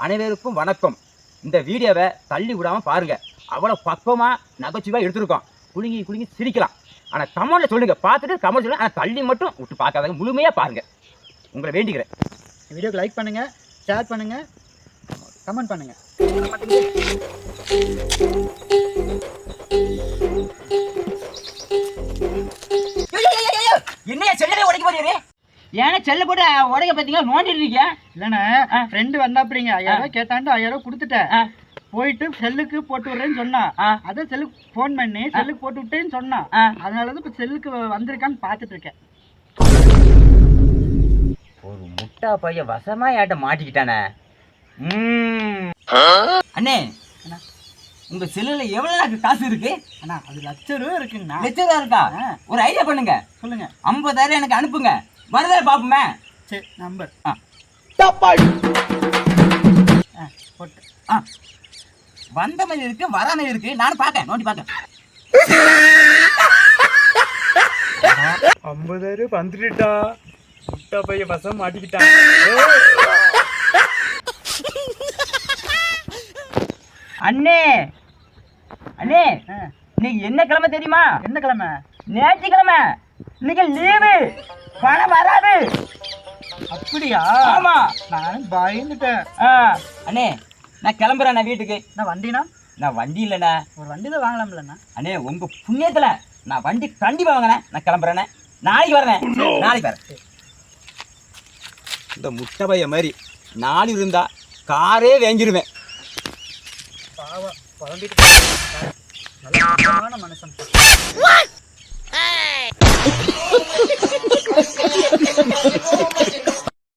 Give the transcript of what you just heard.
அனைவருக்கும் வணக்கம். இந்த வீடியோவை தள்ளி விடாமல் பாருங்கள். அவ்வளோ பக்குவமாக நகைச்சுவாக எடுத்துருக்கோம். குலுங்கி குலுங்கி சிரிக்கலாம். ஆனால் கமெண்ட்டில் சொல்லுங்கள், பார்த்துட்டு கமெண்ட் சொல்லுங்கள். ஆனால் தள்ளி மட்டும் விட்டு பார்க்காதாங்க, முழுமையாக பாருங்கள். உங்களை வேண்டிக்கிறேன். வீடியோக்கு லைக் பண்ணுங்கள், ஷேர் பண்ணுங்கள், கமெண்ட் பண்ணுங்கள். என்னையா செல்லவே உடைக்க போறீங்க? ஏன்னா செல்ல போட்டு உடைக்க பார்த்தீங்களா? நோண்டிட்டு இருக்கீங்க. இல்லைண்ணே, ஃப்ரெண்டு வந்தாப்பிடிங்க 1000 கேட்டாண்டு 1000 கொடுத்துட்டேன். போயிட்டு செல்லுக்கு போட்டு விடுறேன்னு சொன்னா, அதான் செல்லுக்கு ஃபோன் பண்ணி செல்லுக்கு போட்டு விட்டேன்னு சொன்னா, அதனாலதான் இப்போ செல்லுக்கு வந்திருக்கான்னு பார்த்துட்டு இருக்கேன். ஒரு முட்டா பையன் வசமா ஏட்ட மாட்டிக்கிட்டானே. அண்ணே, உங்க செல்லுல எவ்வளவு காசு இருக்கு? அண்ணா அது ₹1,00,000 இருக்குங்கண்ணா. ₹1,00,000 இருக்கா? ஒரு ஐடியா பண்ணுங்க. சொல்லுங்க. 50,000 எனக்கு அனுப்புங்க, வருதா பாப்போமே. சரி, நம்பர் போட்டு வந்த மாதிரி இருக்கு, வராம இருக்கு. நானும் பார்க்கேன், நோண்டி பார்க்கேன். 50,000 வந்துட்டா. முட்டா பையன் வசம் மாட்டிக்கிட்டான். அண்ணே அண்ணே, இன்னைக்கு என்ன கிழமை தெரியுமா? என்ன கிழமை? ஞாயிற்றுக்கிழமை. இன்னைக்கு லீவு, பணம் வராது. அப்படியா? ஆமா, நான் பயந்துட்டேன். அண்ணே நான் கிளம்புறேண்ணா வீட்டுக்கு. நான் வண்டினா? நான் வண்டி இல்லைண்ணா. ஒரு வண்டி தான் வாங்கலாம்லண்ணா. அண்ணே உங்க புண்ணியத்துல நான் வண்டி கண்டிப்பா வாங்கினேன். நான் கிளம்புறேண்ணே, நாளைக்கு வரேன். நாளைக்கு வரேன். இந்த முட்டை பைய மாதிரி நாலு இருந்தா காரே வேங்கிருவேன். பாவம் குழம்பிட்டு நல்ல மனுஷன்.